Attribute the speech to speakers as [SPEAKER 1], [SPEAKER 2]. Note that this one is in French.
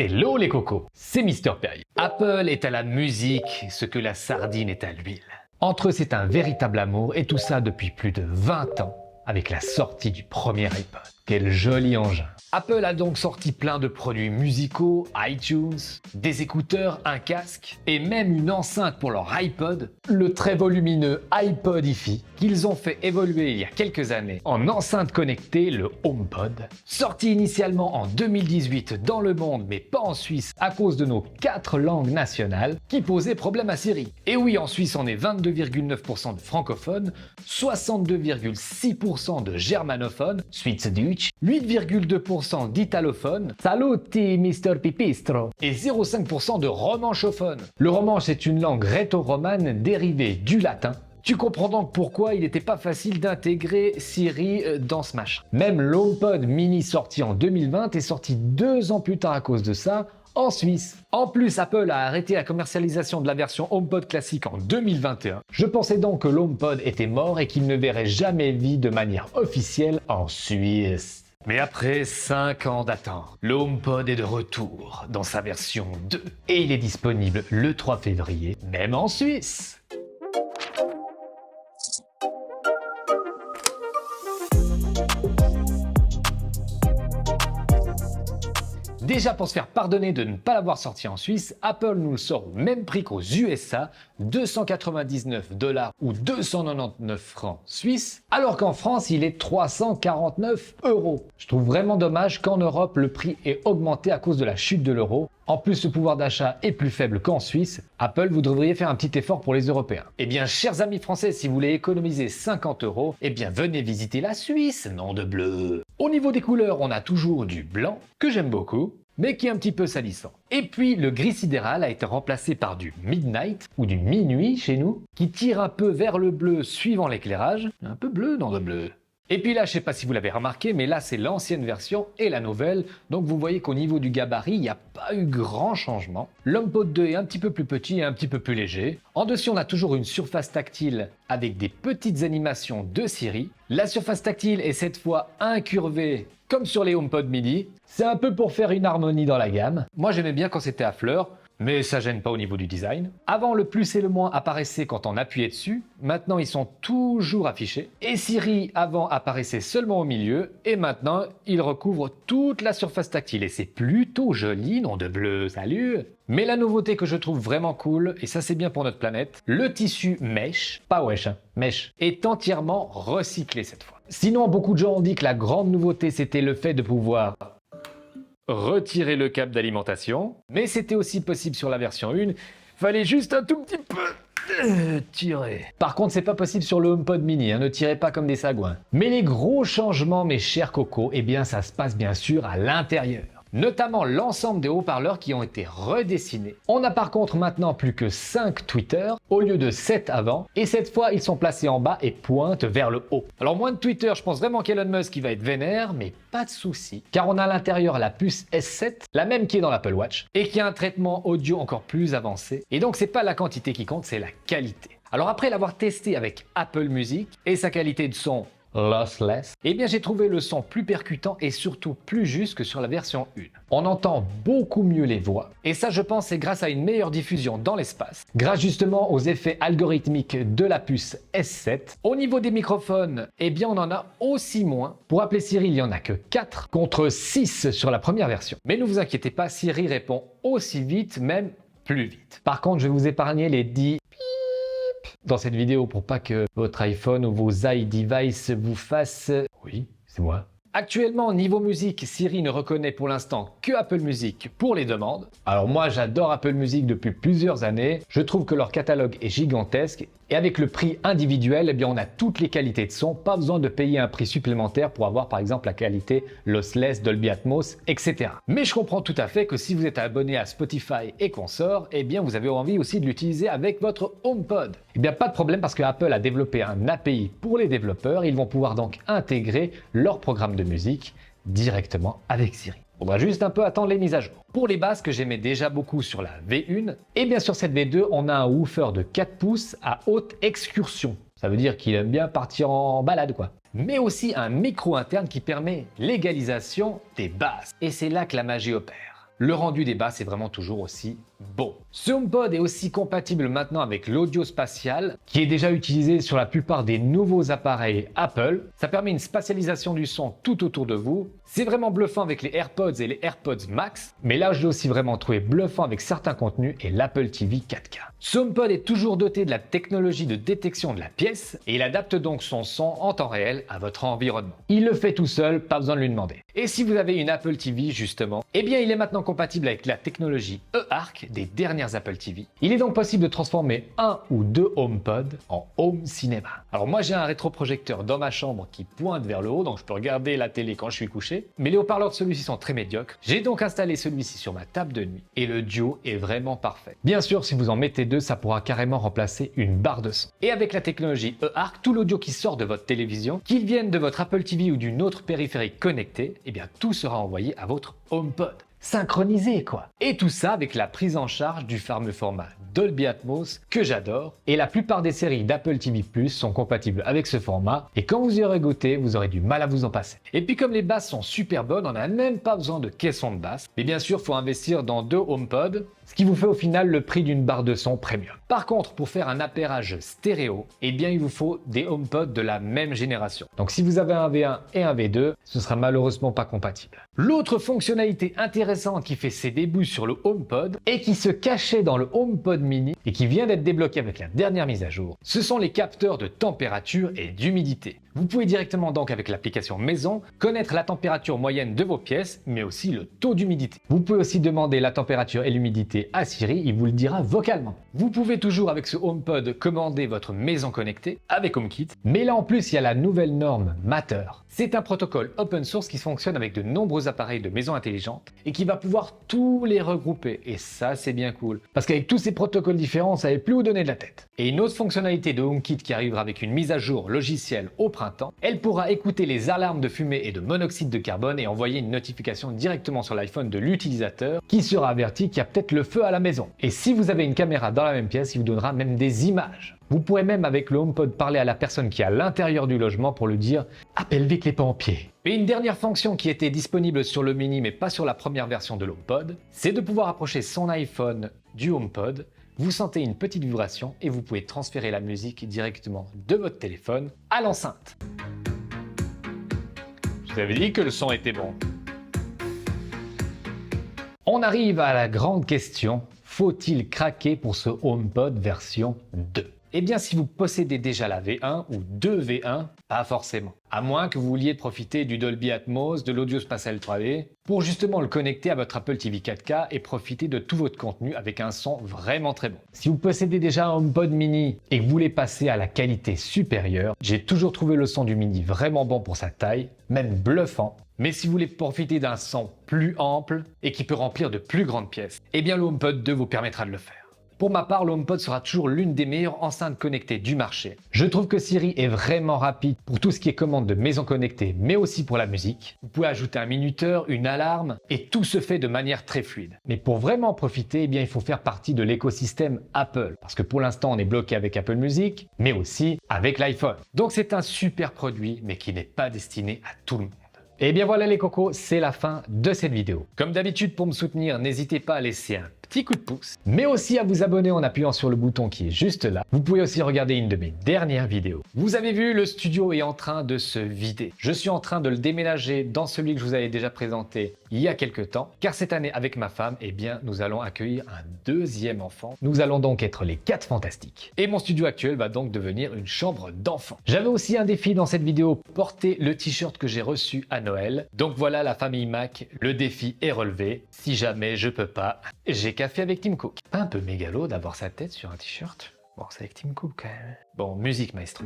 [SPEAKER 1] Hello les cocos, c'est Mister Perrier. Apple est à la musique ce que la sardine est à l'huile. Entre eux, c'est un véritable amour et tout ça depuis plus de 20 ans avec la sortie du premier iPod. Quel joli engin. Apple a donc sorti plein de produits musicaux, iTunes, des écouteurs, un casque et même une enceinte pour leur iPod, le très volumineux iPod hi-fi qu'ils ont fait évoluer il y a quelques années en enceinte connectée, le HomePod. Sorti initialement en 2018 dans le monde mais pas en Suisse à cause de nos 4 langues nationales qui posaient problème à Siri. Et oui, en Suisse on est 22,9% de francophones, 62,6% de germanophones, Schweizerdeutsch, 8,2% d'italophones, saluti Mr. Pipistro, et 0,5% de romanchophones. Le romanche est une langue rhéto-romane dérivée du latin. Tu comprends donc pourquoi il n'était pas facile d'intégrer Siri dans ce machin. Même l'HomePod mini sorti en 2020 est sorti 2 ans plus tard à cause de ça, en Suisse. En plus, Apple a arrêté la commercialisation de la version HomePod classique en 2021. Je pensais donc que l'HomePod était mort et qu'il ne verrait jamais vie de manière officielle en Suisse. Mais après 5 ans d'attente, le HomePod est de retour dans sa version 2 et il est disponible le 3 février, même en Suisse. Déjà pour se faire pardonner de ne pas l'avoir sorti en Suisse, Apple nous le sort au même prix qu'aux USA, 299 $ ou 299 francs suisses, alors qu'en France il est 349 €. Je trouve vraiment dommage qu'en Europe le prix ait augmenté à cause de la chute de l'euro. En plus, le pouvoir d'achat est plus faible qu'en Suisse. Apple, vous devriez faire un petit effort pour les Européens. Eh bien, chers amis français, si vous voulez économiser 50 €, eh bien, venez visiter la Suisse, nom de bleu. Au niveau des couleurs, on a toujours du blanc, que j'aime beaucoup, mais qui est un petit peu salissant. Et puis, le gris sidéral a été remplacé par du midnight, ou du minuit chez nous, qui tire un peu vers le bleu suivant l'éclairage. Un peu bleu, nom de bleu. Et puis là, je sais pas si vous l'avez remarqué, mais là c'est l'ancienne version et la nouvelle, donc vous voyez qu'au niveau du gabarit, il n'y a pas eu grand changement. L'HomePod 2 est un petit peu plus petit et un petit peu plus léger. En dessus, on a toujours une surface tactile avec des petites animations de Siri. La surface tactile est cette fois incurvée comme sur les HomePod mini. C'est un peu pour faire une harmonie dans la gamme. Moi j'aimais bien quand c'était à fleurs. Mais ça gêne pas au niveau du design. Avant, le plus et le moins apparaissaient quand on appuyait dessus. Maintenant, ils sont toujours affichés. Et Siri, avant, apparaissait seulement au milieu. Et maintenant, il recouvre toute la surface tactile. Et c'est plutôt joli, nom de bleu, salut! Mais la nouveauté que je trouve vraiment cool, et ça c'est bien pour notre planète, le tissu mesh, pas wesh, mesh, est entièrement recyclé cette fois. Sinon, beaucoup de gens ont dit que la grande nouveauté, c'était le fait de pouvoir retirer le câble d'alimentation, mais c'était aussi possible sur la version 1, fallait juste un tout petit peu tirer. Par contre, c'est pas possible sur le HomePod mini, ne tirez pas comme des sagouins. Mais les gros changements, mes chers cocos, eh bien ça se passe bien sûr à l'intérieur. Notamment l'ensemble des haut-parleurs qui ont été redessinés. On a par contre maintenant plus que 5 tweeters au lieu de 7 avant, et cette fois ils sont placés en bas et pointent vers le haut. Alors moins de tweeters, je pense vraiment qu'Elon Musk va être vénère, mais pas de souci, car on a à l'intérieur la puce S7, la même qui est dans l'Apple Watch, et qui a un traitement audio encore plus avancé, et donc c'est pas la quantité qui compte, c'est la qualité. Alors après l'avoir testé avec Apple Music et sa qualité de son lossless, eh bien j'ai trouvé le son plus percutant et surtout plus juste que sur la version 1. On entend beaucoup mieux les voix, et ça je pense c'est grâce à une meilleure diffusion dans l'espace, grâce justement aux effets algorithmiques de la puce S7. Au niveau des microphones, eh bien on en a aussi moins. Pour appeler Siri, il n'y en a que 4 contre 6 sur la première version. Mais ne vous inquiétez pas, Siri répond aussi vite, même plus vite. Par contre, je vais vous épargner les 10 dans cette vidéo pour pas que votre iPhone ou vos iDevice vous fassent... Oui, c'est moi. Actuellement, niveau musique, Siri ne reconnaît pour l'instant que Apple Music pour les demandes. Alors moi, j'adore Apple Music depuis plusieurs années. Je trouve que leur catalogue est gigantesque. Et avec le prix individuel, eh bien, on a toutes les qualités de son. Pas besoin de payer un prix supplémentaire pour avoir par exemple la qualité lossless, Dolby Atmos, etc. Mais je comprends tout à fait que si vous êtes abonné à Spotify et consorts, eh bien, vous avez envie aussi de l'utiliser avec votre HomePod. Eh bien, pas de problème parce que Apple a développé un API pour les développeurs. Ils vont pouvoir donc intégrer leur programme de musique directement avec Siri. On va juste un peu attendre les mises à jour. Pour les basses que j'aimais déjà beaucoup sur la V1, et bien sur cette V2, on a un woofer de 4 pouces à haute excursion. Ça veut dire qu'il aime bien partir en balade quoi. Mais aussi un micro interne qui permet l'égalisation des basses. Et c'est là que la magie opère. le rendu des basses est vraiment toujours aussi bon. Ce HomePod est aussi compatible maintenant avec l'audio spatial qui est déjà utilisé sur la plupart des nouveaux appareils Apple. Ça permet une spatialisation du son tout autour de vous. C'est vraiment bluffant avec les AirPods et les AirPods Max, mais là je l'ai aussi vraiment trouvé bluffant avec certains contenus et l'Apple TV 4K. Ce HomePod est toujours doté de la technologie de détection de la pièce et il adapte donc son son en temps réel à votre environnement. Il le fait tout seul, pas besoin de lui demander. Et si vous avez une Apple TV justement, eh bien il est maintenant compatible avec la technologie eARC des dernières Apple TV. Il est donc possible de transformer un ou deux HomePod en home cinéma. Alors moi j'ai un rétroprojecteur dans ma chambre qui pointe vers le haut, donc je peux regarder la télé quand je suis couché, mais les haut-parleurs de celui-ci sont très médiocres. J'ai donc installé celui-ci sur ma table de nuit et le duo est vraiment parfait. Bien sûr, si vous en mettez deux, ça pourra carrément remplacer une barre de son. Et avec la technologie eARC, tout l'audio qui sort de votre télévision, qu'il vienne de votre Apple TV ou d'une autre périphérique connectée, eh bien tout sera envoyé à votre HomePod. Synchronisé quoi. Et tout ça avec la prise en charge du fameux format Dolby Atmos que j'adore, et la plupart des séries d'Apple TV+ sont compatibles avec ce format, et quand vous y aurez goûté, vous aurez du mal à vous en passer. Et puis comme les basses sont super bonnes, on n'a même pas besoin de caisson de basse, mais bien sûr faut investir dans deux HomePod, ce qui vous fait au final le prix d'une barre de son premium. Par contre, pour faire un appairage stéréo, eh bien il vous faut des HomePod de la même génération. Donc si vous avez un V1 et un V2, ce sera malheureusement pas compatible. L'autre fonctionnalité intéressante qui fait ses débuts sur le HomePod et qui se cachait dans le HomePod mini et qui vient d'être débloqué avec la dernière mise à jour, ce sont les capteurs de température et d'humidité. Vous pouvez directement donc avec l'application Maison connaître la température moyenne de vos pièces, mais aussi le taux d'humidité. Vous pouvez aussi demander la température et l'humidité à Siri, il vous le dira vocalement. Vous pouvez toujours avec ce HomePod commander votre maison connectée avec HomeKit, mais là en plus il y a la nouvelle norme Matter. C'est un protocole open source qui fonctionne avec de nombreux appareils de maison intelligente et qui va pouvoir tous les regrouper. Et ça, c'est bien cool. Parce qu'avec tous ces protocoles différents, ça ne savez plus où donner de la tête. Et une autre fonctionnalité de HomeKit qui arrivera avec une mise à jour logicielle au printemps, elle pourra écouter les alarmes de fumée et de monoxyde de carbone et envoyer une notification directement sur l'iPhone de l'utilisateur qui sera averti qu'il y a peut-être le feu à la maison. Et si vous avez une caméra dans la même pièce, il vous donnera même des images. Vous pourrez même avec le HomePod parler à la personne qui est à l'intérieur du logement pour lui dire « Appelle vite les pompiers ». Et une dernière fonction qui était disponible sur le mini mais pas sur la première version de l'HomePod, c'est de pouvoir approcher son iPhone du HomePod. Vous sentez une petite vibration et vous pouvez transférer la musique directement de votre téléphone à l'enceinte. Je vous avais dit que le son était bon. On arrive à la grande question, faut-il craquer pour ce HomePod version 2 ? Eh bien, si vous possédez déjà la V1 ou deux V1, pas forcément. À moins que vous vouliez profiter du Dolby Atmos, de l'audio spatial 3D, pour justement le connecter à votre Apple TV 4K et profiter de tout votre contenu avec un son vraiment très bon. Si vous possédez déjà un HomePod mini et que vous voulez passer à la qualité supérieure, j'ai toujours trouvé le son du mini vraiment bon pour sa taille, même bluffant. Mais si vous voulez profiter d'un son plus ample et qui peut remplir de plus grandes pièces, eh bien le HomePod 2 vous permettra de le faire. Pour ma part, le HomePod sera toujours l'une des meilleures enceintes connectées du marché. Je trouve que Siri est vraiment rapide pour tout ce qui est commande de maison connectée, mais aussi pour la musique. Vous pouvez ajouter un minuteur, une alarme, et tout se fait de manière très fluide. Mais pour vraiment profiter, eh bien, il faut faire partie de l'écosystème Apple, parce que pour l'instant, on est bloqué avec Apple Music, mais aussi avec l'iPhone. Donc c'est un super produit, mais qui n'est pas destiné à tout le monde. Et bien voilà les cocos, c'est la fin de cette vidéo. Comme d'habitude, pour me soutenir, n'hésitez pas à laisser un petit coup de pouce, mais aussi à vous abonner en appuyant sur le bouton qui est juste là. Vous pouvez aussi regarder une de mes dernières vidéos. Vous avez vu, le studio est en train de se vider. Je suis en train de le déménager dans celui que je vous avais déjà présenté il y a quelques temps, car cette année avec ma femme, eh bien, nous allons accueillir un deuxième enfant. Nous allons donc être les 4 fantastiques. Et mon studio actuel va donc devenir une chambre d'enfant. J'avais aussi un défi dans cette vidéo, porter le t-shirt que j'ai reçu à Noël. Donc voilà la famille Mac, le défi est relevé. Si jamais je peux pas, j'ai qu'à faire avec Tim Cook. Pas un peu mégalo d'avoir sa tête sur un t-shirt? Bon, c'est avec Tim Cook quand même. Bon, musique maestro.